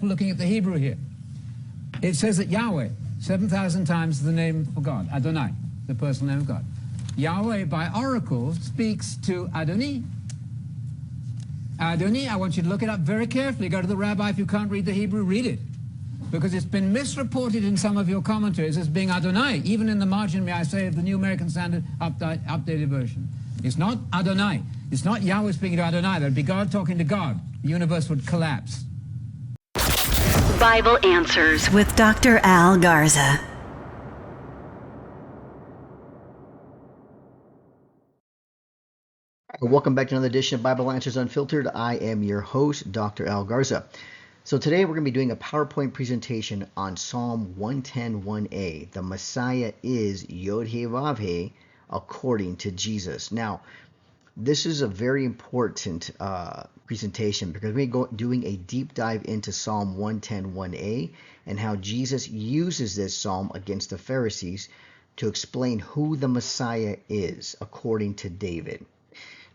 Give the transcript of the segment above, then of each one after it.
Looking at the Hebrew here. It says that Yahweh, 7,000 times the name for God, Adonai, the personal name of God. Yahweh, by oracle, speaks to adoni. Adoni, I want you to look it up very carefully. Go to the rabbi. If you can't read the Hebrew, read it. Because it's been misreported in some of your commentaries as being Adonai, even in the margin, may I say, of the New American Standard updated version. It's not Adonai. It's not Yahweh speaking to Adonai. That'd be God talking to God. The universe would collapse. Bible Answers with Dr. Al Garza. Welcome back to another edition of Bible Answers Unfiltered. I am your host, Dr. Al Garza. So today we're going to be doing a PowerPoint presentation on Psalm 110:1a. The Messiah is YHVH according to Jesus. Now, this is a very important presentation because we're doing a deep dive into Psalm 110:1a and how Jesus uses this psalm against the Pharisees to explain who the Messiah is according to David.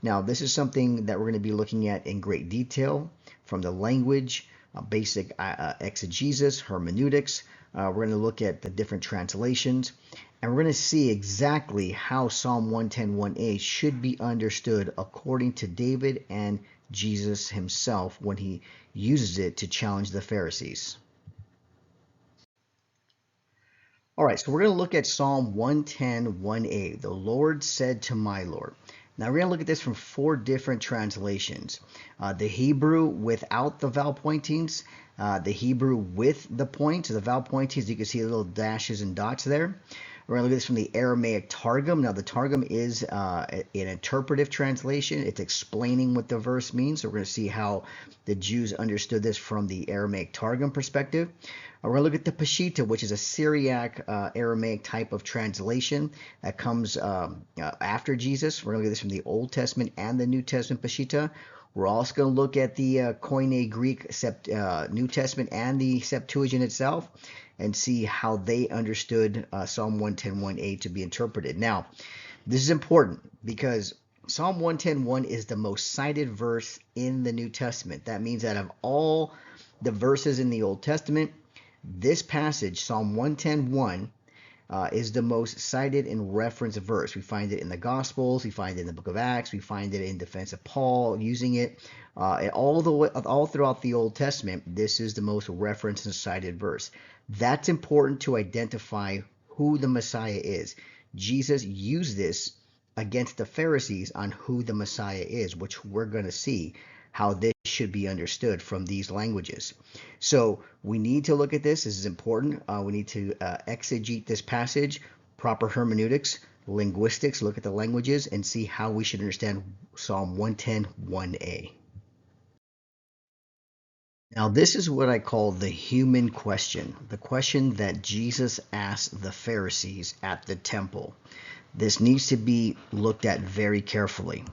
Now, this is something that we're going to be looking at in great detail from the language, basic exegesis, hermeneutics. We're going to look at the different translations, and we're going to see exactly how Psalm 110:1a should be understood according to David and Jesus himself when he uses it to challenge the Pharisees. All right, so we're going to look at Psalm 110:1a. The Lord said to my Lord. Now we're going to look at this from 4 different translations. The Hebrew without the vowel pointings, the Hebrew with the points, the vowel pointings, you can see little dashes and dots there. We're going to look at this from the Aramaic Targum. Now the Targum is an interpretive translation. It's explaining what the verse means. So we're going to see how the Jews understood this from the Aramaic Targum perspective. We're going to look at the Peshitta, which is a Syriac Aramaic type of translation that comes after Jesus. We're going to look at this from the Old Testament and the New Testament Peshitta. We're also going to look at the Koine Greek New Testament and the Septuagint itself and see how they understood Psalm 110:1a to be interpreted. Now, this is important because Psalm 110:1 is the most cited verse in the New Testament. That means that of all the verses in the Old Testament, this passage, Psalm 110:1, is the most cited and referenced verse. We find it in the Gospels, we find it in the book of Acts, we find it in defense of Paul using it. All throughout the Old Testament, this is the most referenced and cited verse. That's important to identify who the Messiah is. Jesus used this against the Pharisees on who the Messiah is, which we're going to see how this should be understood from these languages. So we need to look at this. This is important. We need to exegete this passage, proper hermeneutics, linguistics, look at the languages, and see how we should understand Psalm 110:1a. Now, this is what I call the human question, the question that Jesus asked the Pharisees at the temple. This needs to be looked at very carefully.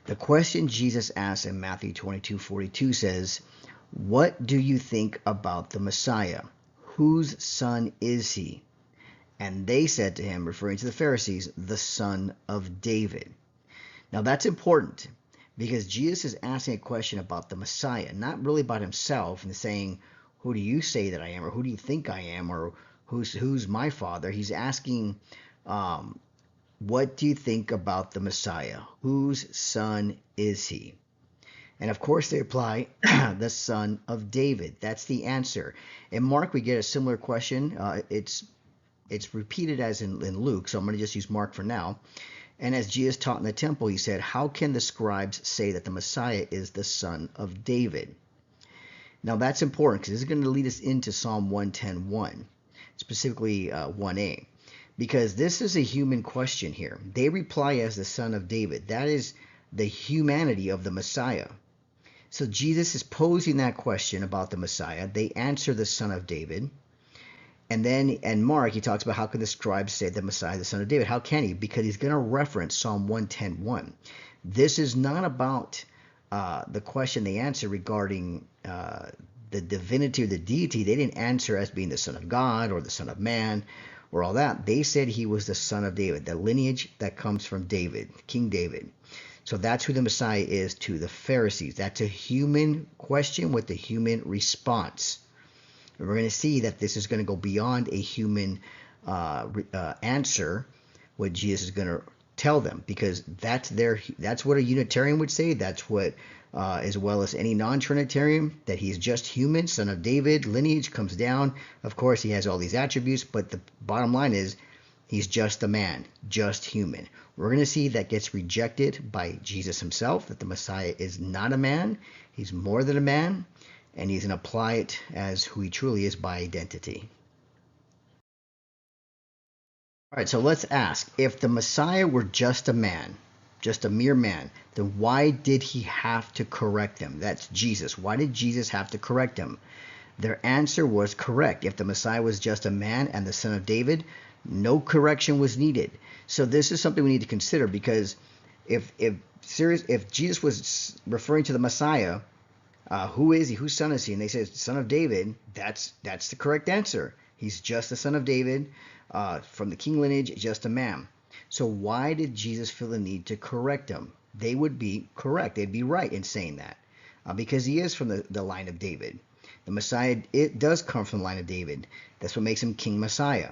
The question Jesus asked in Matthew 22:42 says, "What do you think about the Messiah? Whose son is he?" And they said to him, referring to the Pharisees, "The son of David." Now that's important because Jesus is asking a question about the Messiah, not really about himself and saying, "Who do you say that I am?" or "Who do you think I am?" or "Who's my father?" He's asking, what do you think about the Messiah? Whose son is he? And of course they reply, the son of David. That's the answer. In Mark, we get a similar question. It's repeated as in Luke, so I'm going to just use Mark for now. And as Jesus taught in the temple, he said, "How can the scribes say that the Messiah is the son of David?" Now that's important because this is going to lead us into Psalm 110:1, specifically 1a. Because this is a human question here. They reply as the son of David. That is the humanity of the Messiah. So Jesus is posing that question about the Messiah. They answer the son of David. And then in Mark, he talks about how could the scribes say the Messiah, the son of David? How can he? Because he's going to reference Psalm 110:1. This is not about the question they answer regarding the divinity or the deity. They didn't answer as being the son of God or the son of man or all that. They said he was the son of David, the lineage that comes from David, King David. So that's who the Messiah is to the Pharisees. That's a human question with a human response. And we're going to see that this is going to go beyond a human answer, what Jesus is going to tell them, because that's what a Unitarian would say. That's what, as well as any non-Trinitarian, that he's just human, son of David, lineage comes down. Of course, he has all these attributes, but the bottom line is he's just a man, just human. We're going to see that gets rejected by Jesus himself, that the Messiah is not a man, he's more than a man, and he's going to apply it as who he truly is by identity. All right, so let's ask, if the Messiah were just a man, just a mere man, then why did he have to correct them? That's Jesus. Why did Jesus have to correct them? Their answer was correct. If the Messiah was just a man and the son of David, no correction was needed. So this is something we need to consider, because if Jesus was referring to the Messiah, who is he? Whose son is he? And they say, son of David. That's the correct answer. He's just the son of David, from the king lineage, just a man. So why did Jesus feel the need to correct them? They would be correct. They'd be right in saying that, because he is from the line of David. The Messiah, it does come from the line of David. That's what makes him King Messiah.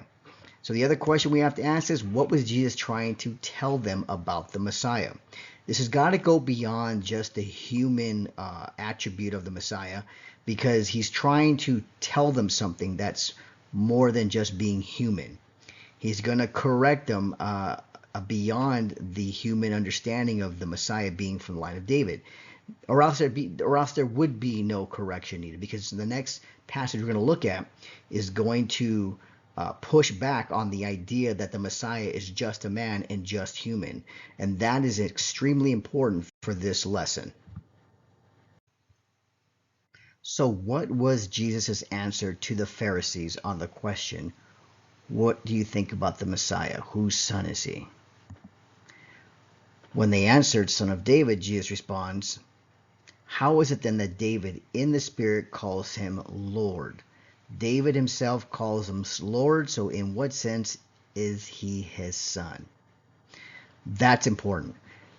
So the other question we have to ask is, what was Jesus trying to tell them about the Messiah? This has got to go beyond just the human attribute of the Messiah, because he's trying to tell them something that's more than just being human. He's going to correct them beyond the human understanding of the Messiah being from the line of David, or else there would be no correction needed, because the next passage we're going to look at is going to push back on the idea that the Messiah is just a man and just human, and that is extremely important for this lesson. So what was Jesus' answer to the Pharisees on the question, what do you think about the Messiah? Whose son is he? When they answered, son of David, Jesus responds, how is it then that David in the Spirit calls him Lord? David himself calls him Lord, so in what sense is he his son? That's important,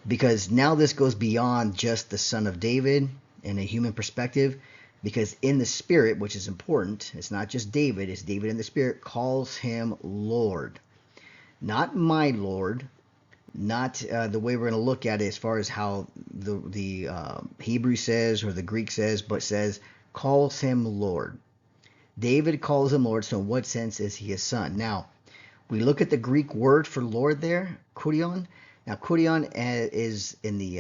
because now this goes beyond just the son of David in a human perspective, because in the Spirit, which is important, it's not just David, it's David in the Spirit calls him Lord. Not my Lord, not the way we're going to look at it as far as how the Hebrew says or the Greek says, but says calls him Lord. David calls him Lord, so in what sense is he his son? Now, we look at the Greek word for Lord there, kurion. Now, kurion is in the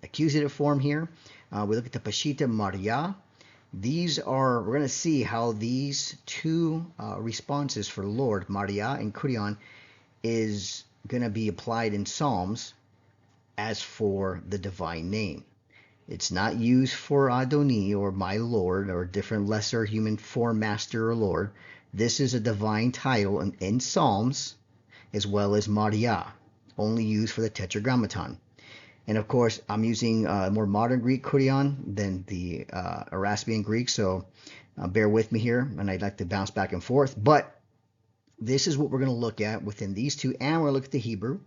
accusative form here. We look at the Peshitta, Maria. We're going to see how these two responses for Lord, Maria and kurion, is going to be applied in Psalms as for the divine name. It's not used for adoni or my Lord or different lesser human form, master or Lord. This is a divine title in Psalms as well as Maria, only used for the Tetragrammaton. And of course, I'm using more modern Greek kurion than the Arabian Greek, so bear with me here, and I'd like to bounce back and forth. But this is what we're going to look at within these two, and we're going to look at the Hebrew,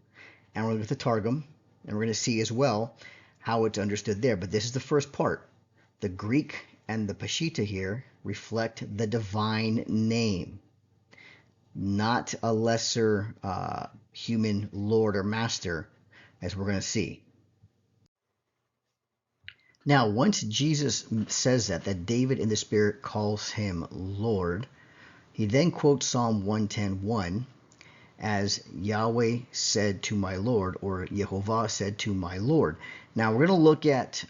and we're going to look at the Targum, and we're going to see as well how it's understood there. But this is the first part. The Greek and the Peshitta here reflect the divine name, not a lesser human Lord or Master, as we're going to see. Now, once Jesus says that David in the Spirit calls him Lord, he then quotes Psalm 110:1 as Yahweh said to my Lord, or Yehovah said to my Lord. Now, we're going to look at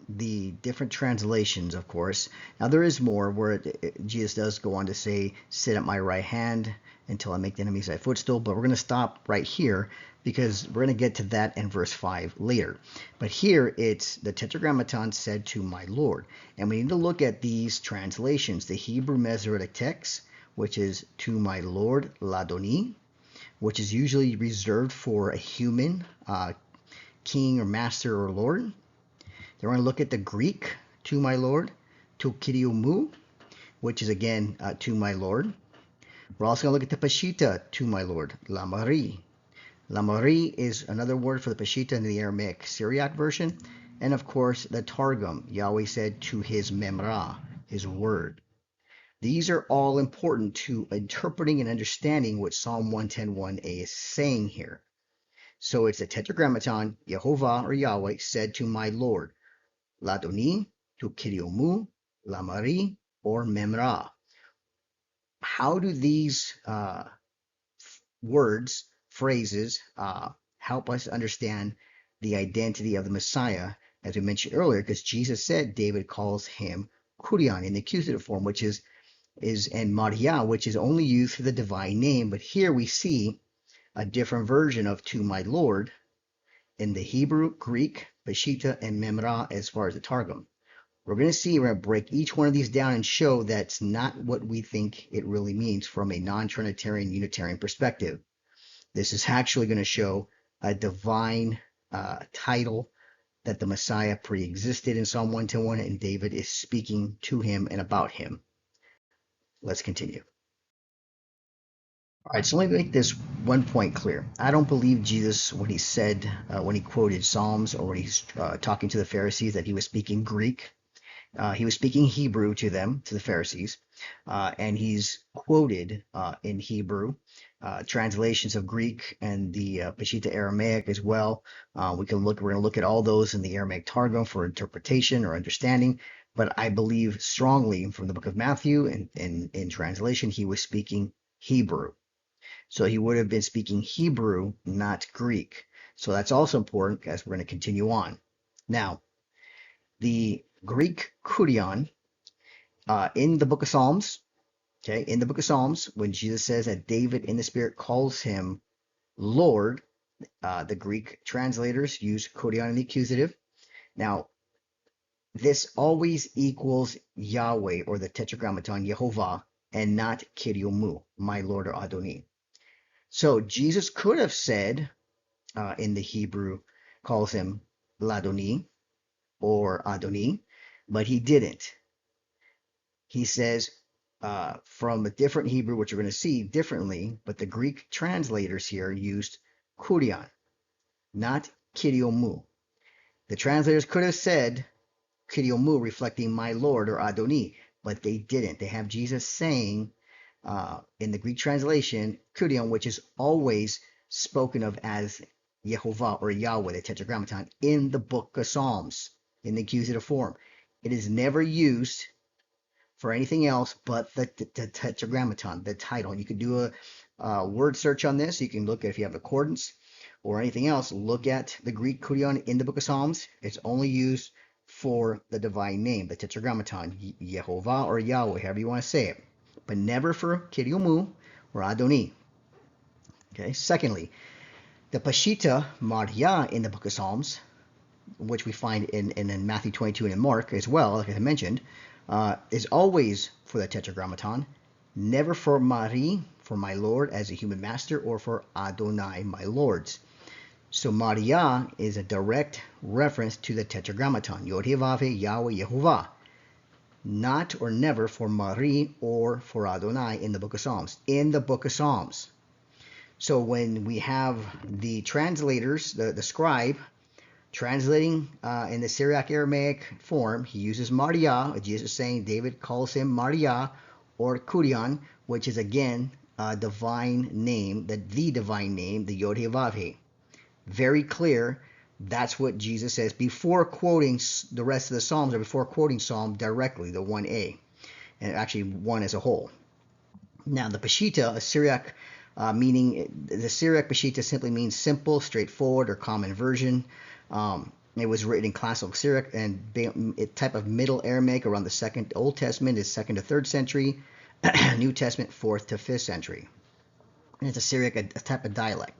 the different translations, of course. Now, there is more where Jesus does go on to say, sit at my right hand until I make the enemies thy footstool, but we're going to stop right here because we're going to get to that in verse 5 later. But here it's the Tetragrammaton said to my Lord. And we need to look at these translations. The Hebrew Masoretic text, which is to my Lord, ladoni, which is usually reserved for a human king or master or lord. Then we're going to look at the Greek, to my Lord, to kirioumu, which is again to my Lord. We're also going to look at the Peshitta, to my Lord, lamari. Lamari is another word for the Peshitta in the Aramaic Syriac version. And of course, the Targum, Yahweh said to his memra, his word. These are all important to interpreting and understanding what Psalm 110.1a is saying here. So it's a tetragrammaton, Yehovah or Yahweh said to my Lord, Ladoni, to Kiriomu, Lamari, or Memra. How do these words, phrases, help us understand the identity of the Messiah, as we mentioned earlier, because Jesus said David calls him Kurion in the accusative form, which is and Maria, which is only used for the divine name. But here we see a different version of to my Lord in the Hebrew, Greek, Peshitta, and Memra as far as the Targum. We're going to see, we're going to break each one of these down and show that's not what we think it really means from a non-Trinitarian Unitarian perspective. This is actually going to show a divine title that the Messiah pre-existed in Psalm 110.1, and David is speaking to him and about him. Let's continue. All right, so let me make this one point clear. I don't believe Jesus, when he said, when he quoted Psalms or when he's talking to the Pharisees, that he was speaking Greek. He was speaking Hebrew to them, to the Pharisees, and he's quoted in Hebrew translations of Greek and the Peshitta Aramaic as well. We're going to look at all those in the Aramaic Targum for interpretation or understanding. But I believe strongly from the book of Matthew and in translation, he was speaking Hebrew. So he would have been speaking Hebrew, not Greek. So that's also important as we're going to continue on. Now, the Greek kurion in the book of Psalms, okay, in the book of Psalms, when Jesus says that David in the Spirit calls him Lord, the Greek translators use kurion in the accusative. Now, this always equals Yahweh or the tetragrammaton Yehovah and not Kiriomu, my Lord or Adoni. So Jesus could have said in the Hebrew, calls him Ladoni or Adoni, but he didn't. He says from a different Hebrew, which we're going to see differently, but the Greek translators here used kurion, not kiriomu. The translators could have said kiriomu, reflecting my Lord or Adoni, but they didn't. They have Jesus saying in the Greek translation, kurion, which is always spoken of as Yehovah or Yahweh, the tetragrammaton, in the book of Psalms, in the accusative form. It is never used for anything else but the tetragrammaton, the title. You can do a word search on this. You can look at if you have accordance or anything else. Look at the Greek kurion in the book of Psalms. It's only used for the divine name, the tetragrammaton, Yehovah or Yahweh, however you want to say it, but never for Kiriomu or Adoni. Okay. Secondly, the Peshitta Maria in the book of Psalms, which we find in Matthew 22 and in Mark as well, like I mentioned, is always for the tetragrammaton, never for Mari, for my Lord as a human master, or for Adonai, my lords. So Maria is a direct reference to the tetragrammaton, YHVH, Yahweh, Yehovah, not or never for Mari or for Adonai in the book of Psalms. In the book of Psalms. So when we have the translators, the scribe, translating in the Syriac Aramaic form, he uses Maria. Jesus is saying David calls him Maria or Kurion, which is again a divine name, the divine name, the YHVH. Very clear. That's what Jesus says before quoting the rest of the Psalms, or before quoting Psalm directly, the 1a, and actually one as a whole. Now the Peshitta, a Syriac meaning, the Syriac Peshitta simply means simple, straightforward, or common version. It was written in classical Syriac and a type of Middle Aramaic around the second. Old Testament is 2nd to 3rd century, New Testament 4th to 5th century. And it's a Syriac, a type of dialect.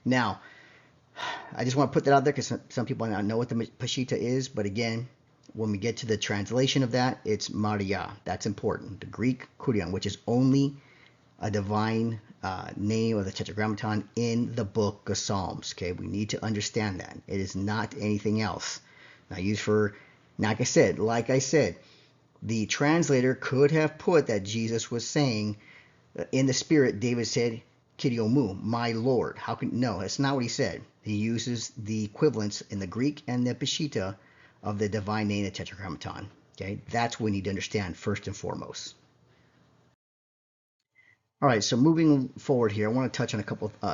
Now, I just want to put that out there because some people might not know what the Peshitta is, but again, when we get to the translation of that, it's Maria. That's important. The Greek kurion, which is only a divine name of the tetragrammaton in the book of Psalms. Okay, we need to understand that. It is not anything else. Not used for, like I said, the translator could have put that Jesus was saying in the Spirit, David said, Kiriomu, my Lord. How can, no, that's not what he said. He uses the equivalents in the Greek and the Peshitta of the divine name, the Tetragrammaton. Okay, that's what we need to understand first and foremost. All right, so moving forward here, I want to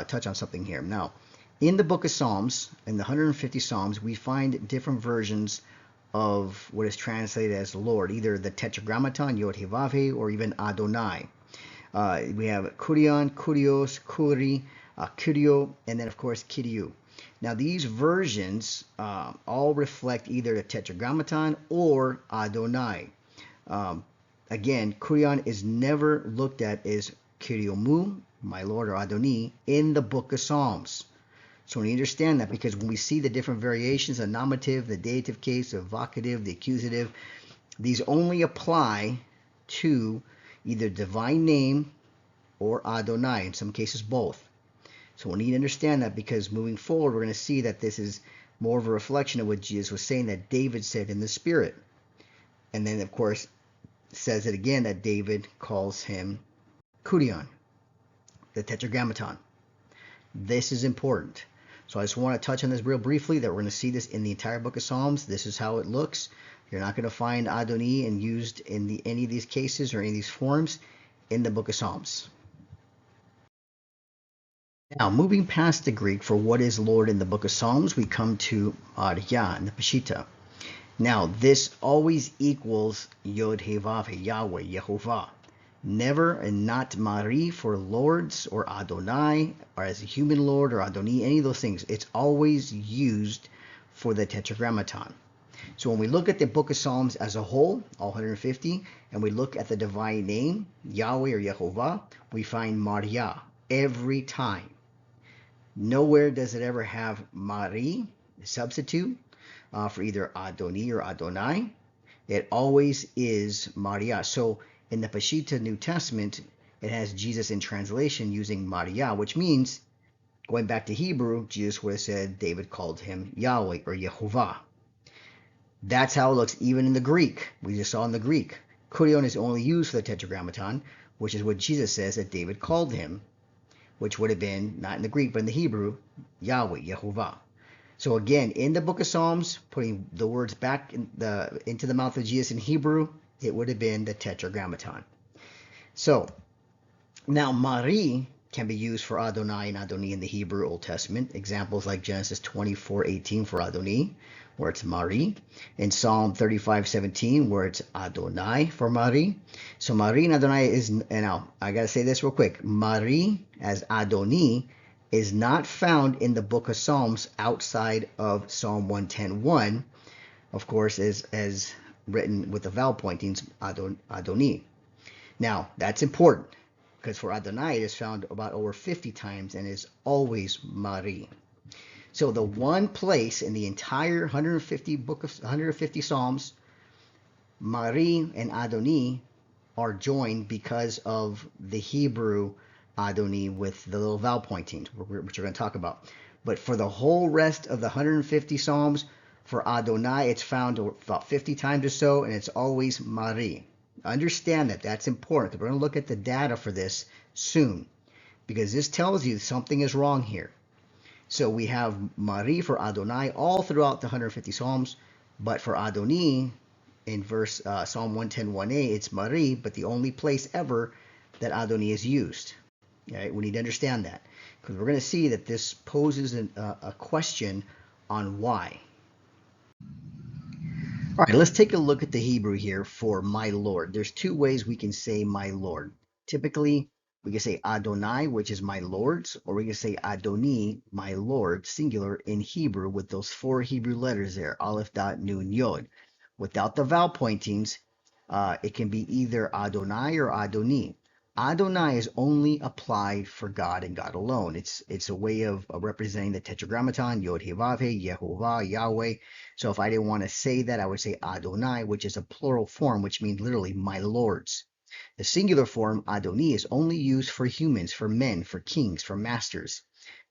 touch on something here. Now, in the book of Psalms, in the 150 Psalms, we find different versions of what is translated as Lord, either the Tetragrammaton, YHVH, or even Adonai. We have Kurion, Kurios, Kuri, Kurio, and then of course Kiriou. Now these versions all reflect either the Tetragrammaton or Adonai. Again, Kurion is never looked at as Kiriomu, my Lord, or Adoni in the book of Psalms. So we understand that, because when we see the different variations, the nominative, the dative case, the vocative, the accusative, these only apply to either divine name or Adonai, in some cases both. So we need to understand that, because moving forward we're going to see that this is more of a reflection of what Jesus was saying that David said in the Spirit. And then of course says it again that David calls him Kurion, the Tetragrammaton. This is important. So I just want to touch on this real briefly, that we're going to see this in the entire book of Psalms. This is how it looks. You're not going to find Adoni and used in any of these cases or any of these forms in the book of Psalms. Now, moving past the Greek for what is Lord in the book of Psalms, we come to Arya in the Peshitta. Now, this always equals YHVH, Yahweh, Yehovah. Never and not Mari for lords or Adonai, or as a human lord or Adoni, any of those things. It's always used for the Tetragrammaton. So when we look at the book of Psalms as a whole, all 150, and we look at the divine name, Yahweh or Yehovah, we find Maria every time. Nowhere does it ever have Mari, substitute, for either Adoni or Adonai. It always is Maria. So in the Peshitta New Testament, it has Jesus in translation using Maria, which means, going back to Hebrew, Jesus would have said David called him Yahweh or Yehovah. That's how it looks even in the Greek. We just saw in the Greek. Kurion is only used for the Tetragrammaton, which is what Jesus says that David called him, which would have been, not in the Greek, but in the Hebrew, Yahweh, Yehovah. So again, in the book of Psalms, putting the words back into the mouth of Jesus in Hebrew, it would have been the Tetragrammaton. So now Mari can be used for Adonai and Adoni in the Hebrew Old Testament. Examples like Genesis 24:18 for Adoni, where it's Mari, and Psalm 35:17, where it's Adonai for Mari. So Mari and Adonai is, and now I gotta say this real quick, Mari as Adoni is not found in the book of Psalms outside of Psalm 110:1, of course, as written with the vowel pointings, Adoni. Now, that's important, because for Adonai it is found about over 50 times and is always Mari. So the one place in the entire 150 Psalms, Mari and Adoni are joined because of the Hebrew Adoni with the little vowel pointings, which we're going to talk about. But for the whole rest of the 150 Psalms, for Adonai, it's found about 50 times or so, and it's always Mari. Understand that. That's important, because we're going to look at the data for this soon, because this tells you something is wrong here. So we have Mari for Adonai all throughout the 150 Psalms, but for Adoni, in Psalm 110:1a, it's Mari, but the only place ever that Adoni is used. Okay? We need to understand that, because we're going to see that this poses a question on why. All right, let's take a look at the Hebrew here for my Lord. There's two ways we can say my Lord. Typically, we can say Adonai, which is my Lord's, or we can say Adoni, my Lord, singular in Hebrew with those 4 Hebrew letters there, Aleph, Dot, Nun, Yod. Without the vowel pointings, it can be either Adonai or Adoni. Adonai is only applied for God and God alone. It's a way of representing the Tetragrammaton, YHVH, Yehovah, Yahweh. So if I didn't want to say that, I would say Adonai, which is a plural form, which means literally my lords. The singular form, Adoni, is only used for humans, for men, for kings, for masters.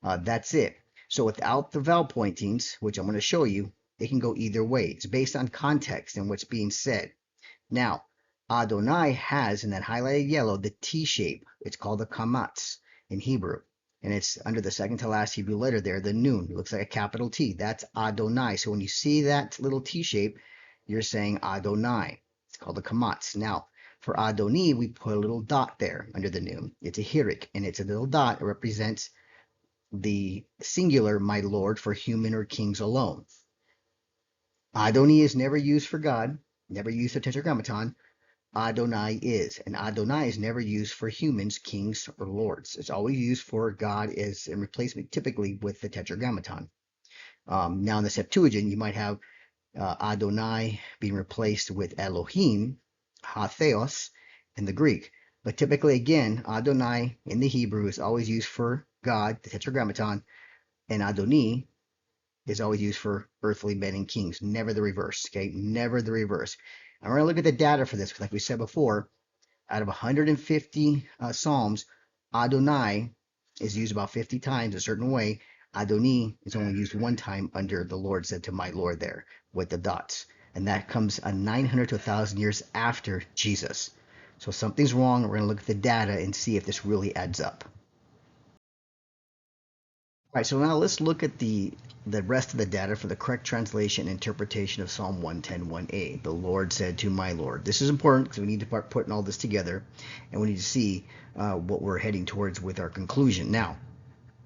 That's it. So without the vowel pointings, which I'm going to show you, it can go either way. It's based on context and what's being said. Now, Adonai has, in that highlighted yellow, the T shape. It's called the kamatz in Hebrew. and it's under the second to last Hebrew letter there, the nun. It looks like a capital T. That's Adonai. So when you see that little T shape, you're saying Adonai. It's called a kamatz. Now, for adoni, we put a little dot there under the nun. It's a hirik, and it's a little dot. It represents the singular, my Lord, for human or kings alone. Adoni is never used for God, never used for tetragrammaton. Adonai is, and Adonai is never used for humans, kings, or lords. It's always used for God as in replacement, typically with the tetragrammaton. Now in the Septuagint, you might have Adonai being replaced with Elohim, Ha-theos, in the Greek. But typically, again, Adonai in the Hebrew is always used for God, the tetragrammaton, and Adoni is always used for earthly men and kings, never the reverse, okay? Never the reverse. And we're going to look at the data for this, because like we said before, out of 150 Psalms, Adonai is used about 50 times a certain way. Adoni is only used one time under the Lord said to my Lord there with the dots. And that comes 900 to 1,000 years after Jesus. So something's wrong. We're going to look at the data and see if this really adds up. All right, so now let's look at the rest of the data for the correct translation and interpretation of Psalm 110:1a. The Lord said to my Lord. This is important because we need to start putting all this together, and we need to see what we're heading towards with our conclusion. Now,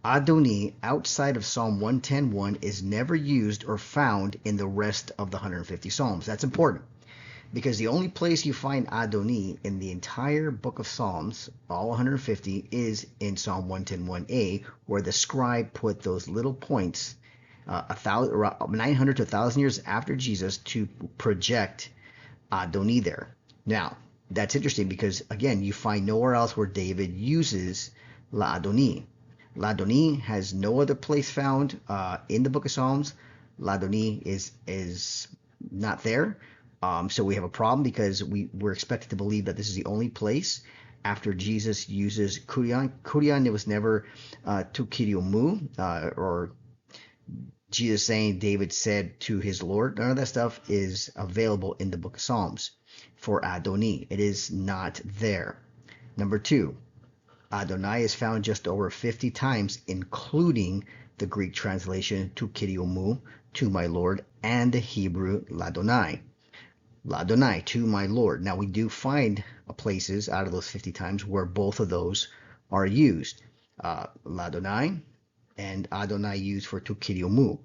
adoni outside of Psalm 110:1 is never used or found in the rest of the 150 Psalms. That's important, because the only place you find adoni in the entire book of Psalms, all 150, is in Psalm 110:1a, where the scribe put those little points 900 to 1,000 years after Jesus to project adoni there. Now, that's interesting because, again, you find nowhere else where David uses la adoni. La adoni has no other place found in the book of Psalms. La adoni is not there. So we have a problem because we're expected to believe that this is the only place after Jesus uses kurion. Kurion, it was never tu kiriomu, or Jesus saying David said to his Lord. None of that stuff is available in the book of Psalms for adoni. It is not there. Number two, Adonai is found just over 50 times, including the Greek translation tu kiriomu, to my Lord, and the Hebrew ladonai. Ladonai, to my Lord. Now, we do find places out of those 50 times where both of those are used. Ladonai and Adonai used for tu kiriomu.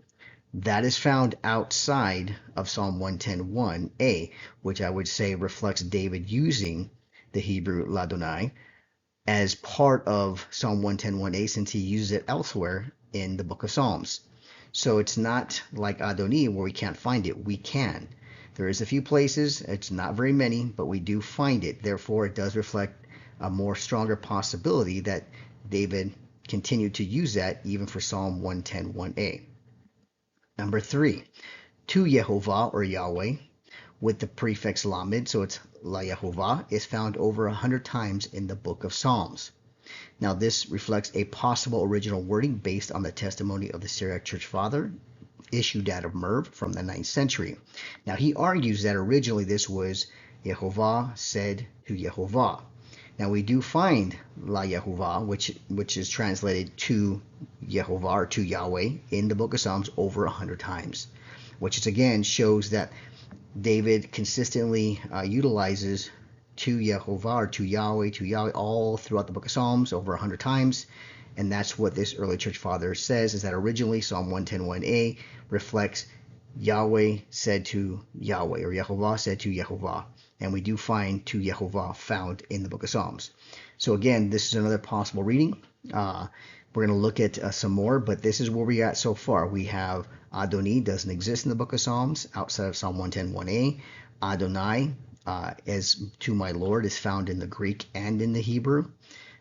That is found outside of Psalm 110:1a, which I would say reflects David using the Hebrew ladonai as part of Psalm 110:1a, since he uses it elsewhere in the book of Psalms. So it's not like adoni where we can't find it. We can. There is a few places, it's not very many, but we do find it. Therefore, it does reflect a more stronger possibility that David continued to use that even for Psalm 110:1a. Number three, to Yehovah or Yahweh with the prefix lamed, so it's la Yehovah, is found over 100 times in the book of Psalms. Now, this reflects a possible original wording based on the testimony of the Syriac Church Father, issued out of Merv from the 9th century. Now, he argues that originally this was Yehovah said to Yehovah. Now, we do find La Yehovah, which is translated to Yehovah or to Yahweh in the book of Psalms over 100 times, which is, again, shows that David consistently utilizes to Yehovah or to Yahweh all throughout the book of Psalms over 100 times. And that's what this early church father says, is that originally Psalm 110:1a reflects Yahweh said to Yahweh, or Yehovah said to Yehovah. And we do find to Yehovah found in the book of Psalms. So again, this is another possible reading. We're going to look at some more, but this is where we got so far. We have Adoni doesn't exist in the book of Psalms outside of Psalm 110:1a. Adonai, as to my Lord, is found in the Greek and in the Hebrew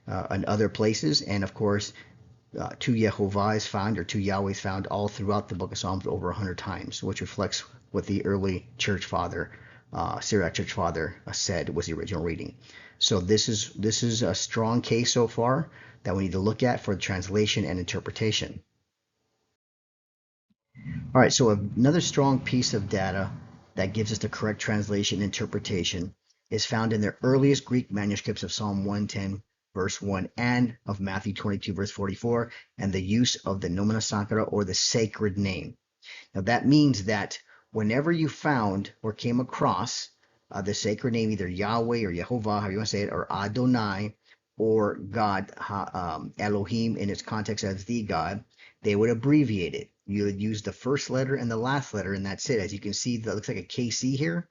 and other places. And of course, to Yehovah is found, or to Yahweh is found all throughout the book of Psalms over 100 times, which reflects what the early church father, Syriac church father, said was the original reading. So this is a strong case so far that we need to look at for the translation and interpretation. All right, so another strong piece of data that gives us the correct translation and interpretation is found in the earliest Greek manuscripts of Psalm 110 verse 1 and of Matthew 22, verse 44, and the use of the Nomina Sacra, or the sacred name. Now that means that whenever you found or came across the sacred name, either Yahweh or Yehovah, how you want to say it, or Adonai, or God, Elohim in its context as the God, they would abbreviate it. You would use the first letter and the last letter, and that's it. As you can see, that looks like a KC here.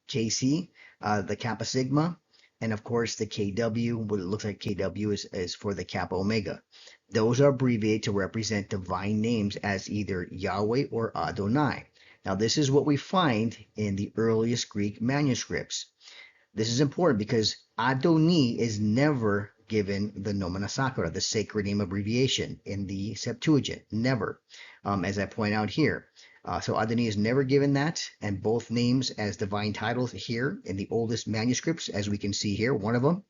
KC, the Kappa Sigma, and of course the KW, what it looks like KW is for the Kappa Omega. Those are abbreviated to represent divine names as either Yahweh or Adonai. Now this is what we find in the earliest Greek manuscripts. This is important because adoni is never given the Nomina Sacra, the sacred name abbreviation, in the Septuagint. Never, as I point out here. So adoni is never given that, and both names as divine titles here in the oldest manuscripts, as we can see here, one of them,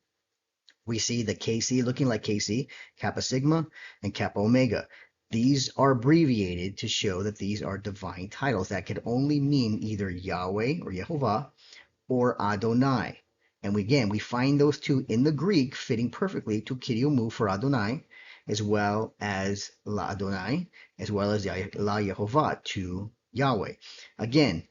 we see the KC looking like KC, Kappa Sigma, and Kappa Omega. These are abbreviated to show that these are divine titles that could only mean either Yahweh or Yehovah or Adonai. And again, we find those two in the Greek fitting perfectly to Kyriou for Adonai, as well as La Adonai, as well as La Yehovah to Yahweh. Again,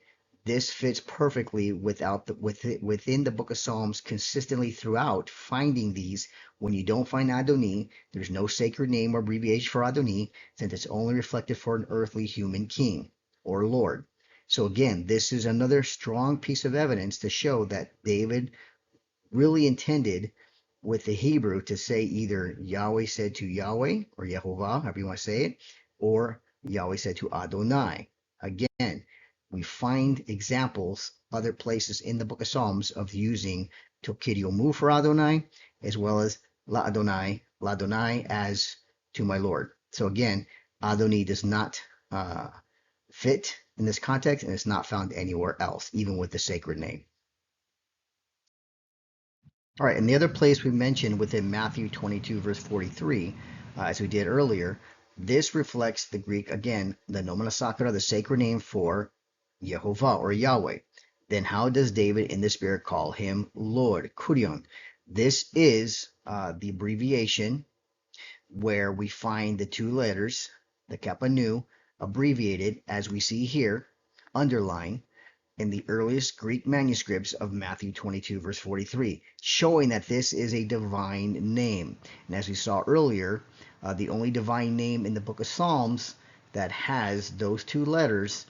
this fits perfectly within the book of Psalms consistently throughout, finding these. When you don't find Adoni, there's no sacred name or abbreviation for Adoni, since it's only reflected for an earthly human king or Lord. So again, this is another strong piece of evidence to show that David really intended with the Hebrew to say either Yahweh said to Yahweh, or Yehovah, however you want to say it, or Yahweh said to Adonai. Again, we find examples other places in the book of Psalms of using Kyriou for Adonai, as well as La Adonai as to my Lord. So again, Adoni does not fit in this context, and it's not found anywhere else, even with the sacred name. All right, and the other place we mentioned within Matthew 22, verse 43, as we did earlier, this reflects the Greek, again, the Nomina Sacra, the sacred name for Yehovah or Yahweh. Then how does David in the Spirit call him Lord, Kurion? This is the abbreviation where we find the two letters, the Kappa Nu, abbreviated, as we see here, underlined, in the earliest Greek manuscripts of Matthew 22, verse 43, showing that this is a divine name. And as we saw earlier, the only divine name in the book of Psalms that has those two letters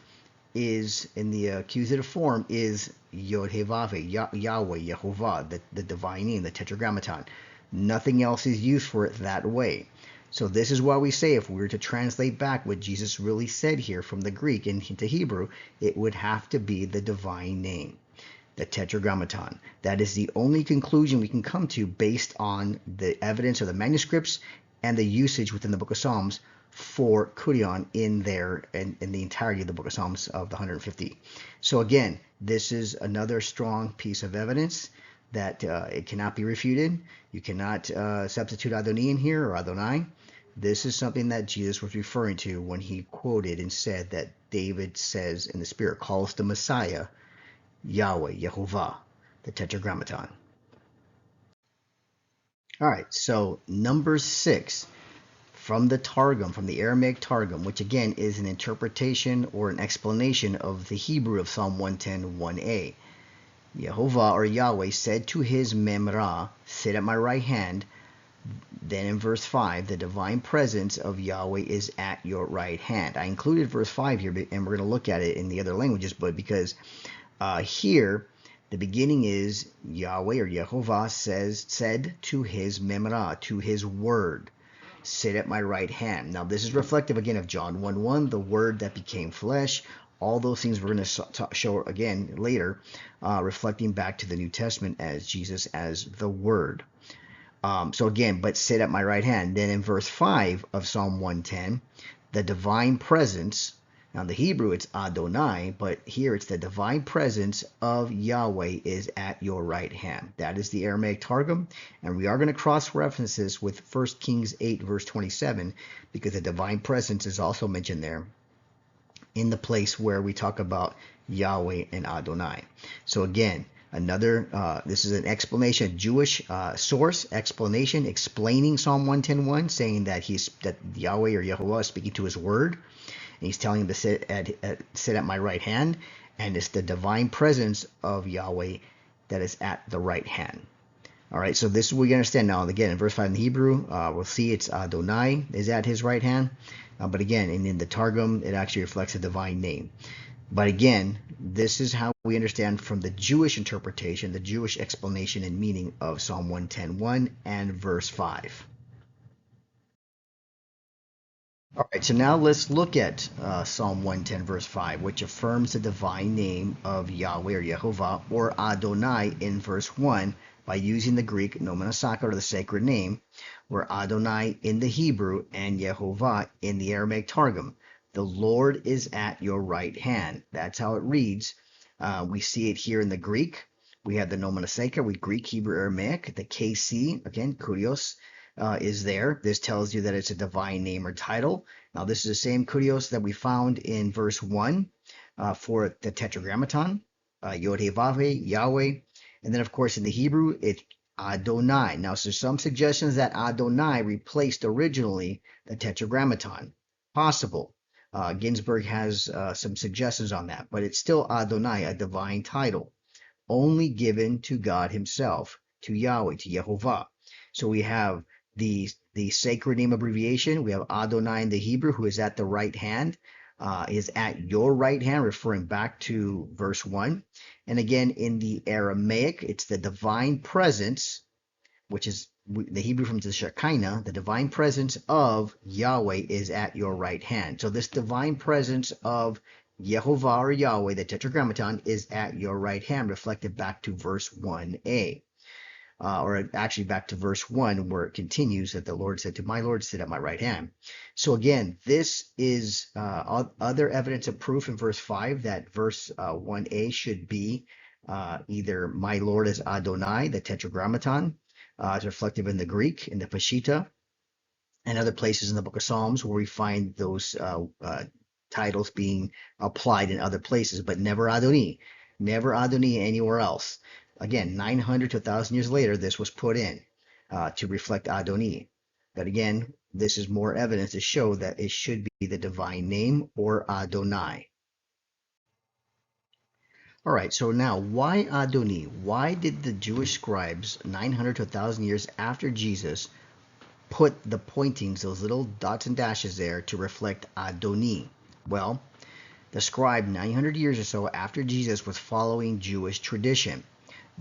is, in the accusative form, is Yod-Heh-Vav-Heh, Yahweh, Yehovah, the divine name, the Tetragrammaton. Nothing else is used for it that way. So this is why we say, if we were to translate back what Jesus really said here from the Greek into Hebrew, it would have to be the divine name, the Tetragrammaton. That is the only conclusion we can come to based on the evidence of the manuscripts and the usage within the book of Psalms for Kurion in the entirety of the book of Psalms of the 150. So again, this is another strong piece of evidence that it cannot be refuted. You cannot substitute Adoni in here, or Adonai. This is something that Jesus was referring to when he quoted and said that David says in the Spirit, calls the Messiah Yahweh, Yehovah, the Tetragrammaton. All right, so number 6, from the Targum, from the Aramaic Targum, which again is an interpretation or an explanation of the Hebrew of Psalm 110, 1a. Yehovah or Yahweh said to his Memra, sit at my right hand. Then in verse 5, the divine presence of Yahweh is at your right hand. I included verse 5 here, and we're going to look at it in the other languages, but because here the beginning is Yahweh or Yehovah said to his Memra, to his word, sit at my right hand. Now this is reflective again of John 1:1, the word that became flesh. All those things we're going to show again later, reflecting back to the New Testament as Jesus as the Word. So again, but sit at my right hand. Then in verse 5 of Psalm 110, the divine presence, now in the Hebrew it's Adonai, but here it's the divine presence of Yahweh is at your right hand. That is the Aramaic Targum, and we are going to cross-reference this with 1 Kings 8, verse 27, because the divine presence is also mentioned there in the place where we talk about Yahweh and Adonai. So again, Another, this is an explanation, a Jewish source explanation explaining Psalm 110:1, saying that that Yahweh or Yehovah is speaking to his word, and he's telling him to sit at my right hand, and it's the divine presence of Yahweh that is at the right hand. All right, so this is what we understand now. Again, in verse 5 in the Hebrew, we'll see it's Adonai is at his right hand. But again, in the Targum, it actually reflects a divine name. But again, this is how we understand from the Jewish interpretation, the Jewish explanation and meaning of Psalm 110:1 and verse 5. All right, so now let's look at Psalm 110, verse 5, which affirms the divine name of Yahweh or Yehovah or Adonai in verse 1 by using the Greek Nomina Sacra, or the sacred name, or Adonai in the Hebrew and Yehovah in the Aramaic Targum. The Lord is at your right hand. That's how it reads. We see it here in the Greek. We have the Nomina Sacra with Greek, Hebrew, Aramaic. The KC, again, kurios, is there. This tells you that it's a divine name or title. Now, this is the same kurios that we found in verse 1 for the Tetragrammaton, YHVH, Yahweh. And then, of course, in the Hebrew, it's Adonai. Now, so some suggestions that Adonai replaced originally the Tetragrammaton. Possible. Ginsburg has some suggestions on that, but it's still Adonai, a divine title, only given to God himself, to Yahweh, to Yehovah. So we have the sacred name abbreviation. We have Adonai in the Hebrew, who is at the right hand, is at your right hand, referring back to verse 1. And again, in the Aramaic, it's the divine presence, which is the Hebrew from the Shekinah, the divine presence of Yahweh is at your right hand. So this divine presence of Yehovah or Yahweh, the Tetragrammaton, is at your right hand, reflected back to verse 1a. Or actually back to verse 1, where it continues that the Lord said to my Lord, sit at my right hand. So again, this is other evidence of proof in verse 5 that verse 1a should be either my Lord is Adonai, the Tetragrammaton, it's reflective in the Greek, in the Peshitta, and other places in the book of Psalms where we find those titles being applied in other places, but never Adoni anywhere else. Again, 900 to 1,000 years later, this was put in to reflect Adoni. But again, this is more evidence to show that it should be the divine name or Adonai. All right, so now why Adoni? Why did the Jewish scribes 900 to 1,000 years after Jesus put the pointings, those little dots and dashes there to reflect Adoni? Well, the scribe 900 years or so after Jesus was following Jewish tradition.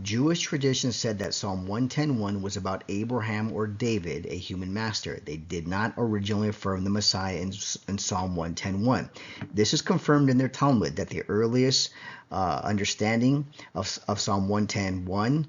Jewish tradition said that Psalm 110:1 was about Abraham or David, a human master. They did not originally affirm the Messiah in Psalm 110:1. This is confirmed in their Talmud, that the earliest understanding of Psalm 110:1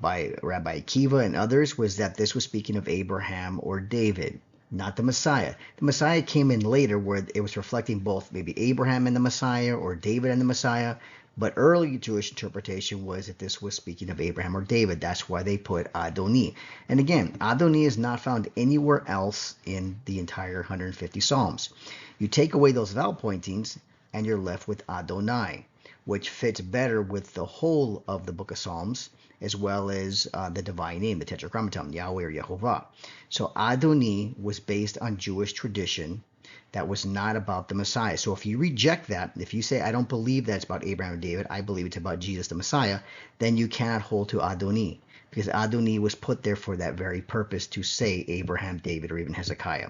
by Rabbi Akiva and others was that this was speaking of Abraham or David, not the Messiah. The Messiah came in later, where it was reflecting both maybe Abraham and the Messiah or David and the Messiah. But early Jewish interpretation was that this was speaking of Abraham or David. That's why they put Adoni. And again, Adoni is not found anywhere else in the entire 150 Psalms. You take away those vowel pointings and you're left with Adonai, which fits better with the whole of the book of Psalms, as well as the divine name, the Tetragrammaton, Yahweh or Yehovah. So Adoni was based on Jewish tradition. That was not about the Messiah. So if you reject that, if you say, I don't believe that it's about Abraham or David, I believe it's about Jesus the Messiah, then you cannot hold to Adoni, because Adoni was put there for that very purpose, to say Abraham, David, or even Hezekiah.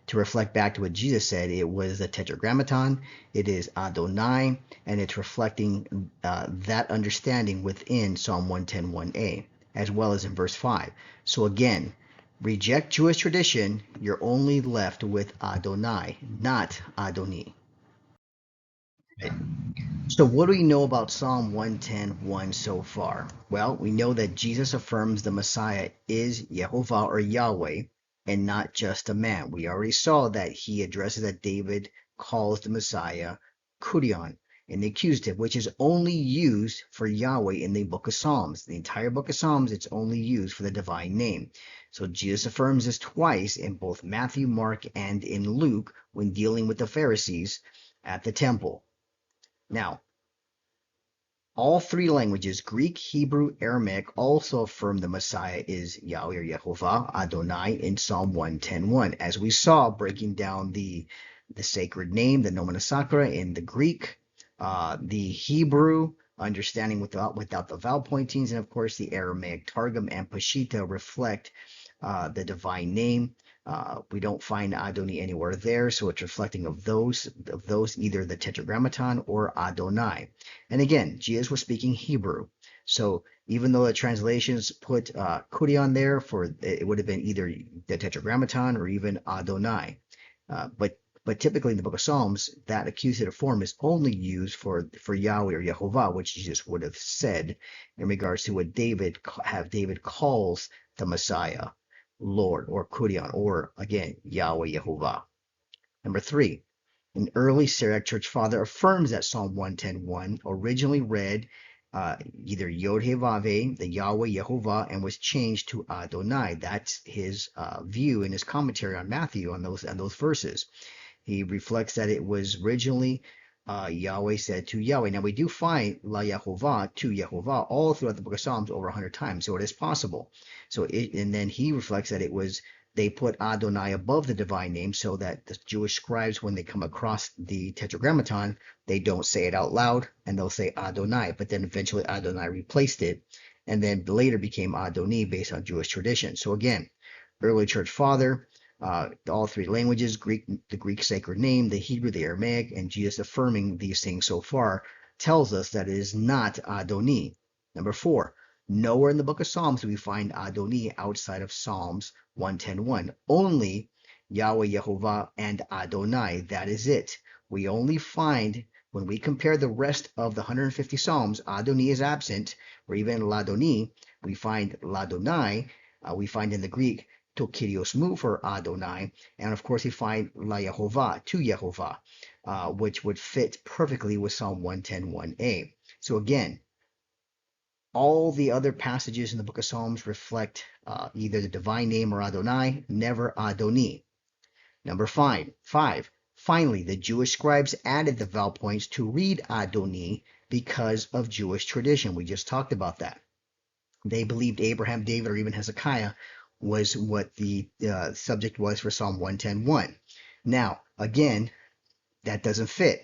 To reflect back to what Jesus said, it was the Tetragrammaton, it is Adonai, and it's reflecting that understanding within Psalm 110:1a, as well as in verse 5. So again, reject Jewish tradition, you're only left with Adonai, not Adoni. Right. So what do we know about Psalm 110:1 so far? Well, we know that Jesus affirms the Messiah is Yehovah or Yahweh, and not just a man. We already saw that he addresses that David calls the Messiah Kurion, in the accusative, which is only used for Yahweh in the book of Psalms. The entire book of Psalms, it's only used for the divine name. So Jesus affirms this twice in both Matthew, Mark, and in Luke when dealing with the Pharisees at the temple. Now, All three languages, Greek, Hebrew, Aramaic, also affirm the Messiah is Yahweh or Yehovah, Adonai, in Psalm 110:1, as we saw breaking down the sacred name, the Nomina Sacra in the Greek, the Hebrew, understanding without the vowel pointings, and of course the Aramaic Targum and Peshitta reflect the divine name. We don't find adoni anywhere there, so it's reflecting of those either the Tetragrammaton or Adonai. And again, Jesus was speaking Hebrew, so even though the translations put kurion there, for it would have been either the Tetragrammaton or even Adonai. But typically in the Book of Psalms, that accusative form is only used for Yahweh or Yehovah, which Jesus would have said in regards to what David calls the Messiah, Lord, or Kurion, or again, Yahweh Yehovah. Number 3, an early Syriac church father affirms that Psalm 110:1 originally read either Yod He Vave, the Yahweh Yehovah, and was changed to Adonai. That's his view in his commentary on Matthew on those verses. He reflects that it was originally Yahweh said to Yahweh. Now we do find La Yehovah to Yehovah all throughout the book of Psalms over 100 times, so it is possible. And then he reflects that they put Adonai above the divine name so that the Jewish scribes, when they come across the Tetragrammaton, they don't say it out loud and they'll say Adonai, but then eventually Adonai replaced it and then later became Adoni based on Jewish tradition. So again, early church father, all three languages, the Greek sacred name, the Hebrew, the Aramaic, and Jesus affirming these things so far tells us that it is not Adoni. Number 4, nowhere in the book of Psalms do we find Adoni outside of Psalms 110:1. Only Yahweh, Yehovah, and Adonai. That is it. We only find, when we compare the rest of the 150 Psalms, Adoni is absent, or even Ladoni. We find Ladonai. We find in the Greek to Kyrios mu for Adonai, and of course we find La Yehovah to Yehovah, which would fit perfectly with Psalm 110:1a. So again, all the other passages in the book of Psalms reflect either the divine name or Adonai, never Adoni. Number 5. Finally, the Jewish scribes added the vowel points to read Adoni because of Jewish tradition. We just talked about that. They believed Abraham, David, or even Hezekiah was what the subject was for Psalm 110:1. Now, again, that doesn't fit.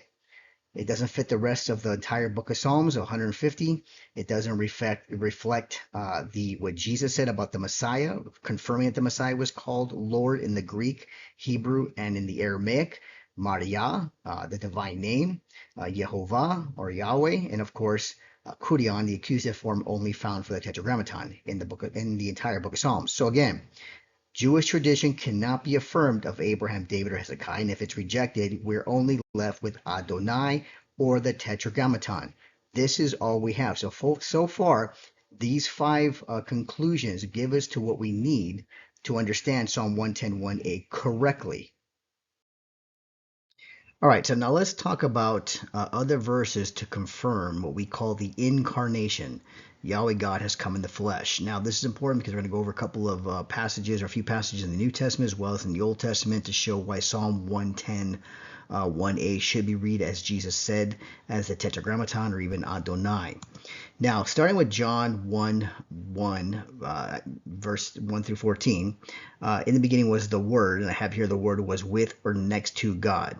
It doesn't fit the rest of the entire book of Psalms, 150. It doesn't reflect what Jesus said about the Messiah, confirming that the Messiah was called Lord in the Greek, Hebrew, and in the Aramaic, Maria, the divine name, Yehovah or Yahweh, and of course, kurion, the accusative form only found for the Tetragrammaton in the entire book of Psalms. So again, Jewish tradition cannot be affirmed of Abraham, David, or Hezekiah, and if it's rejected, we're only left with Adonai or the Tetragrammaton. This is all we have. So far, these 5 conclusions give us to what we need to understand Psalm 110:1a correctly. All right, so now let's talk about other verses to confirm what we call the Incarnation. Yahweh God has come in the flesh. Now, this is important because we're going to go over a couple of passages or a few passages in the New Testament as well as in the Old Testament to show why Psalm 110:1a should be read as Jesus said, as the Tetragrammaton or even Adonai. Now, starting with John 1:1, verse 1 through 14, in the beginning was the Word, and I have here the Word was with or next to God.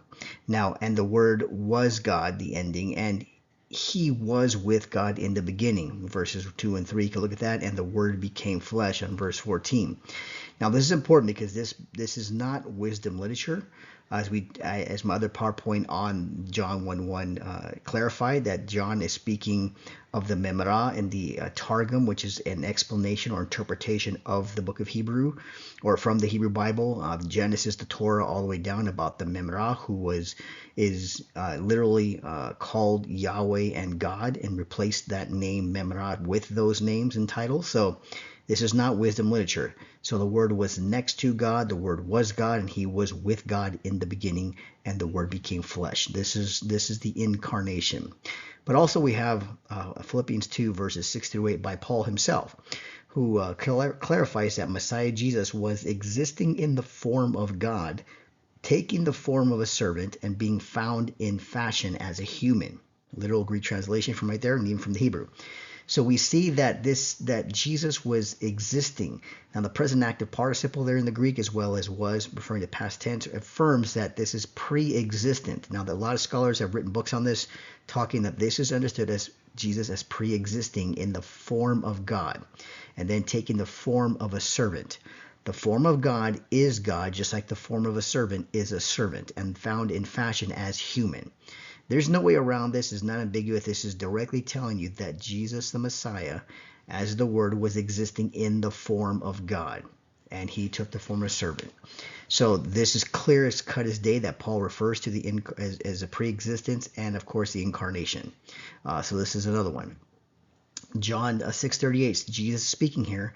Now, and the Word was God, the ending, and He was with God in the beginning. Verses 2 and 3, you can look at that, and the Word became flesh on verse 14. Now, this is important because this is not wisdom literature. As my other PowerPoint on John 1:1 clarified, that John is speaking of the Memra in the Targum, which is an explanation or interpretation of the book of Hebrew, or from the Hebrew Bible, Genesis to Torah, all the way down about the Memra, who is literally called Yahweh and God, and replaced that name Memra with those names and titles. So this is not wisdom literature. So the Word was next to God, the Word was God, and He was with God in the beginning, and the Word became flesh. This is the Incarnation. But also we have Philippians 2, verses 6 through 8 by Paul himself, who clarifies that Messiah Jesus was existing in the form of God, taking the form of a servant and being found in fashion as a human. Literal Greek translation from right there, and even from the Hebrew. So we see that Jesus was existing. Now the present active participle there in the Greek, as well as was, referring to past tense, affirms that this is pre-existent. Now, a lot of scholars have written books on this, talking that this is understood as Jesus as pre-existing in the form of God, and then taking the form of a servant. The form of God is God, just like the form of a servant is a servant, and found in fashion as human. There's no way around this. It's not ambiguous. This is directly telling you that Jesus, the Messiah, as the Word, was existing in the form of God, and he took the form of a servant. So this is clear as cut as day that Paul refers to as a pre-existence, and of course the incarnation. So this is another one. John 6:38, Jesus speaking here,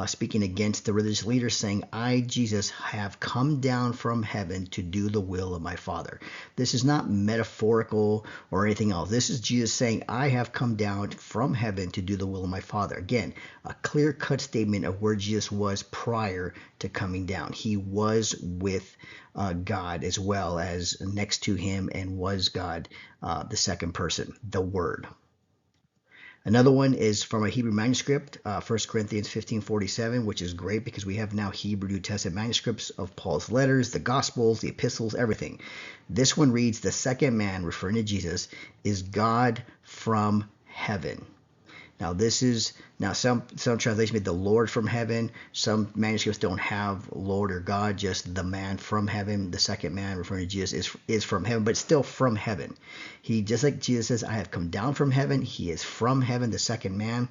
speaking against the religious leaders, saying, I, Jesus, have come down from heaven to do the will of my Father. This is not metaphorical or anything else. This is Jesus saying, I have come down from heaven to do the will of my Father. Again, a clear-cut statement of where Jesus was prior to coming down. He was with God, as well as next to him, and was God, the second person, the Word. Another one is from a Hebrew manuscript, 1 Corinthians 15:47, which is great because we have now Hebrew New Testament manuscripts of Paul's letters, the Gospels, the epistles, everything. This one reads, the second man, referring to Jesus, is God from heaven. Now some translations make the Lord from heaven. Some manuscripts don't have Lord or God, just the man from heaven. The second man, referring to Jesus, is from heaven, but still from heaven. He, just like Jesus says, I have come down from heaven. He is from heaven, the second man.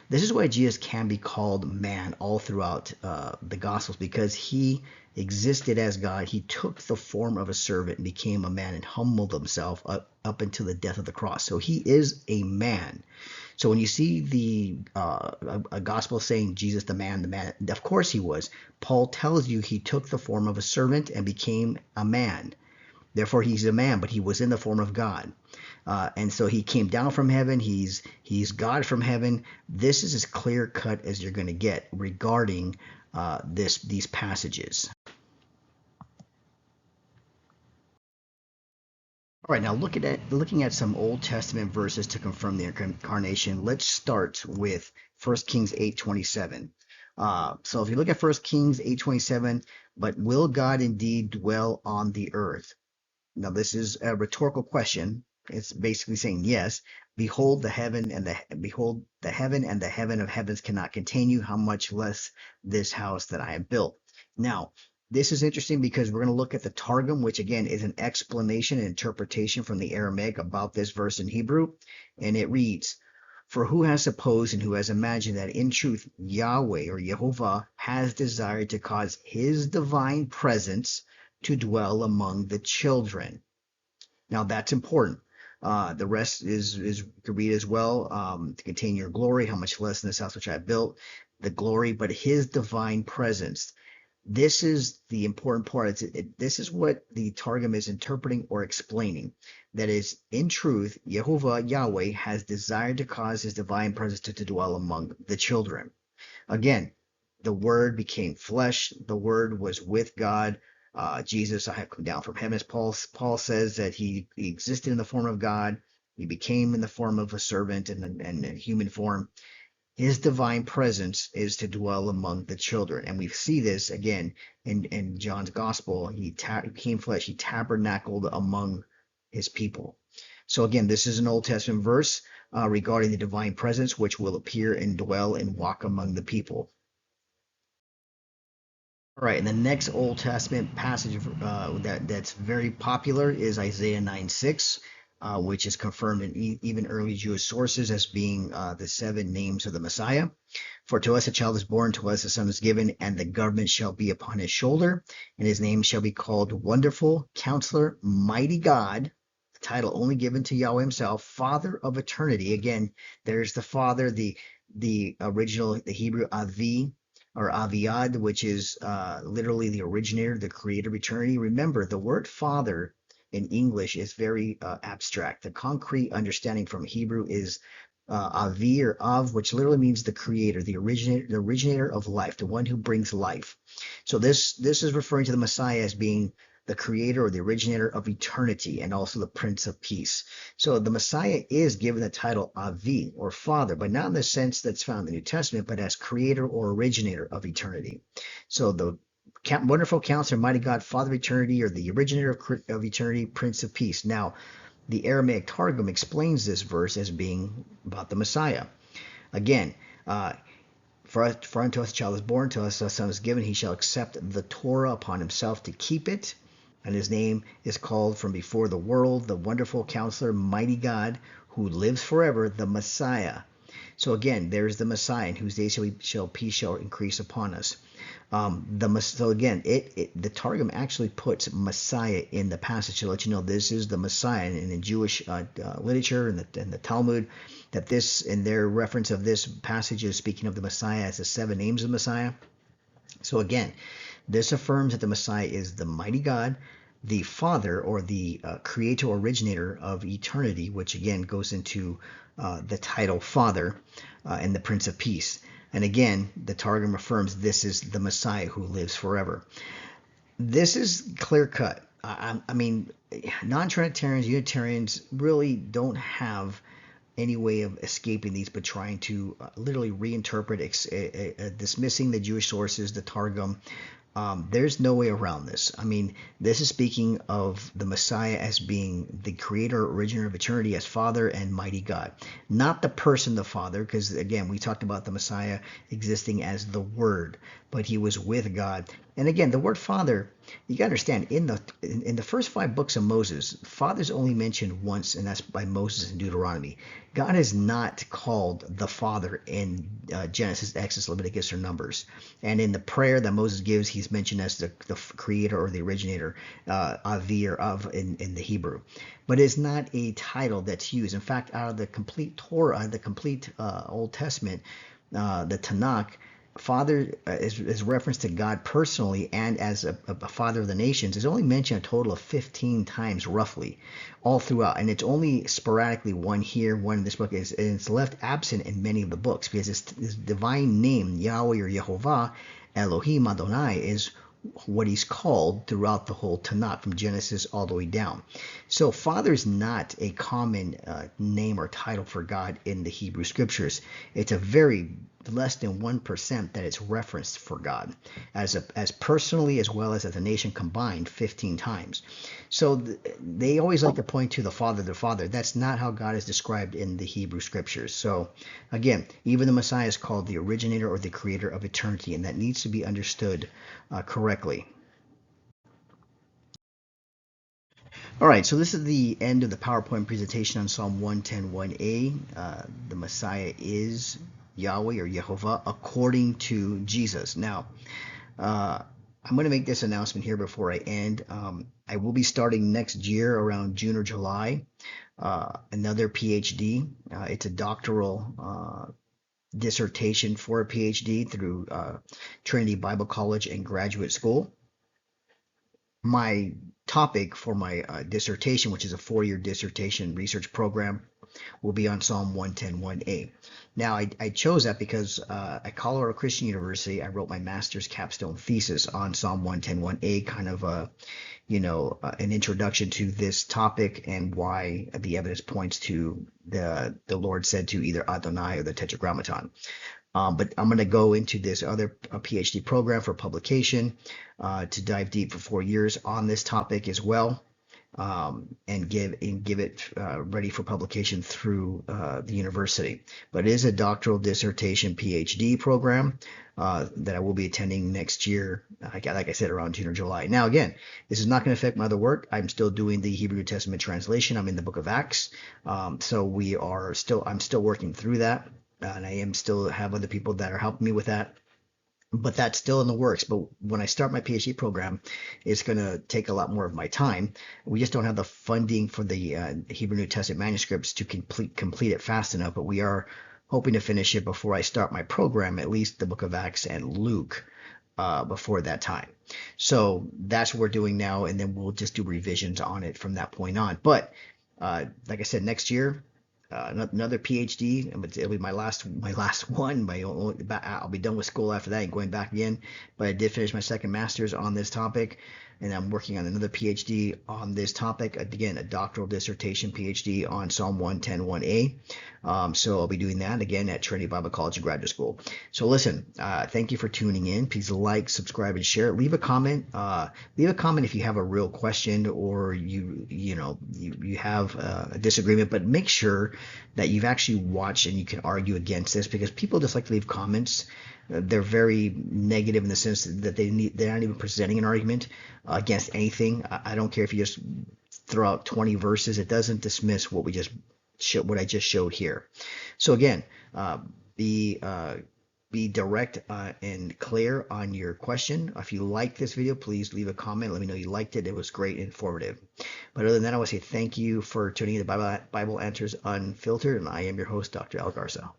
This is why Jesus can be called man all throughout the Gospels, because he existed as God. He took the form of a servant and became a man and humbled himself up until the death of the cross. So he is a man. So when you see a gospel saying Jesus the man, of course he was. Paul tells you he took the form of a servant and became a man. Therefore he's a man, but he was in the form of God. And so he came down from heaven. He's God from heaven. This is as clear cut as you're going to get regarding these passages. All right, now looking at some Old Testament verses to confirm the incarnation, let's start with 1 Kings 8:27. So if you look at 1 Kings 8:27, but will God indeed dwell on the earth? Now this is a rhetorical question. It's basically saying yes. Behold, the heaven and the heaven of heavens cannot contain you. How much less this house that I have built? Now, this is interesting because we're going to look at the Targum, which again is an explanation and interpretation from the Aramaic about this verse in Hebrew, and it reads, for who has supposed and who has imagined that in truth Yahweh or Jehovah has desired to cause his divine presence to dwell among the children? Now that's important. The rest is to read as well. To contain your glory, how much less in this house which I have built, the glory, but his divine presence. This is the important part. This is what the Targum is interpreting or explaining. That is, in truth, Jehovah, Yahweh, has desired to cause his divine presence to dwell among the children. Again, the Word became flesh. The Word was with God. Jesus, I have come down from heaven. As Paul says that he existed in the form of God. He became in the form of a servant and a human form. His divine presence is to dwell among the children. And we see this again in John's gospel. He became flesh. He tabernacled among his people. So again, this is an Old Testament verse regarding the divine presence, which will appear and dwell and walk among the people. All right, and the next Old Testament passage that's very popular is Isaiah 9:6, which is confirmed in even early Jewish sources as being the 7 names of the Messiah. For to us a child is born, to us a son is given, and the government shall be upon his shoulder, and his name shall be called Wonderful, Counselor, Mighty God, the title only given to Yahweh himself, Father of Eternity. Again, there's the Father, the original, the Hebrew Avi, or Aviad, which is literally the originator, the creator of eternity. Remember, the word Father in English is very abstract. The concrete understanding from Hebrew is Avi or Av, which literally means the creator, the originator of life, the one who brings life. So this is referring to the Messiah as being the creator or the originator of eternity, and also the Prince of Peace. So the Messiah is given the title Avi, or Father, but not in the sense that's found in the New Testament, but as creator or originator of eternity. So the wonderful counselor, mighty God, Father of eternity, or the originator of eternity, Prince of Peace. Now, the Aramaic Targum explains this verse as being about the Messiah. Again, for unto us a child is born, to us a son is given. He shall accept the Torah upon himself to keep it. And his name is called from before the world, the wonderful counselor, mighty God, who lives forever, the Messiah. So again, there's the Messiah, in whose days peace shall increase upon us. So again, the Targum actually puts Messiah in the passage to let you know this is the Messiah. And in Jewish literature and the Talmud, that this, in their reference of this passage, is speaking of the Messiah as the 7 names of Messiah. So again, this affirms that the Messiah is the mighty God, the Father, or the creator originator of eternity, which again goes into the title Father, and the Prince of Peace. And again, the Targum affirms this is the Messiah who lives forever. This is clear cut. I mean, non-Trinitarians, Unitarians really don't have any way of escaping these, but trying to literally reinterpret, dismissing the Jewish sources, the Targum. There's no way around this. I mean, this is speaking of the Messiah as being the creator, originator of eternity, as Father and mighty God. Not the person, the Father, because again, we talked about the Messiah existing as the Word, but he was with God. And again, the word Father, you got to understand, in the first 5 books of Moses, Father's only mentioned once, and that's by Moses in Deuteronomy. God is not called the Father in Genesis, Exodus, Leviticus, or Numbers. And in the prayer that Moses gives, he's mentioned as the creator or the originator, Avi, or of in the Hebrew. But it's not a title that's used. In fact, out of the complete Torah, the complete Old Testament, the Tanakh, Father is reference to God personally and as a father of the nations is only mentioned a total of 15 times roughly all throughout, and it's only sporadically one here, one in this book, and it's left absent in many of the books because this divine name, Yahweh or Yehovah, Elohim, Adonai, is what he's called throughout the whole Tanakh from Genesis all the way down. So Father is not a common name or title for God in the Hebrew Scriptures. It's a very less than 1% that it's referenced for God as personally as well as a nation combined 15 times. So they always like to point to the Father. That's not how God is described in the Hebrew Scriptures. So again, even the Messiah is called the originator or the creator of eternity, and that needs to be understood correctly. All right, so this is the end of the PowerPoint presentation on Psalm 110:1a. The Messiah is Yahweh or Yehovah according to Jesus. Now, I'm going to make this announcement here before I end. I will be starting next year around June or July, another PhD. It's a doctoral dissertation for a PhD through Trinity Bible College and Graduate School. My topic for my dissertation, which is a 4-year dissertation research program, will be on Psalm 110:1a. Now, I chose that because at Colorado Christian University, I wrote my master's capstone thesis on Psalm 110:1a, kind of an introduction to this topic and why the evidence points to the Lord said to either Adonai or the Tetragrammaton. But I'm going to go into this other PhD program for publication to dive deep for 4 years on this topic as well, and give it ready for publication through the university. But it is a doctoral dissertation PhD program that I will be attending next year, like I said, around June or July. Now, again, this is not going to affect my other work. I'm still doing the Hebrew New Testament translation. I'm in the book of Acts. So I'm still working through that. And I am still have other people that are helping me with that, but that's still in the works. But when I start my PhD program, it's going to take a lot more of my time. We just don't have the funding for the Hebrew New Testament manuscripts to complete it fast enough, but we are hoping to finish it before I start my program, at least the book of Acts and Luke, before that time. So that's what we're doing now, and then we'll just do revisions on it from that point on. But like I said, next year, another PhD, it'll be my last one. I'll be done with school after that and going back again. But I did finish my second master's on this topic. and I'm working on another PhD on this topic. Again, a doctoral dissertation PhD on Psalm 110, 1a. So I'll be doing that again at Trinity Bible College and Graduate School. So listen, thank you for tuning in. Please like, subscribe, and share. Leave a comment. Leave a comment if you have a real question or you have a disagreement, but make sure that you've actually watched and you can argue against this, because people just like to leave comments. They're very negative in the sense that they're not even presenting an argument against anything. I don't care if you just throw out 20 verses. It doesn't dismiss what I just showed here. So again, be direct and clear on your question. If you like this video, please leave a comment. Let me know you liked it. It was great and informative. But other than that, I want to say thank you for tuning in to Bible Answers Unfiltered, and I am your host, Dr. Al Garza.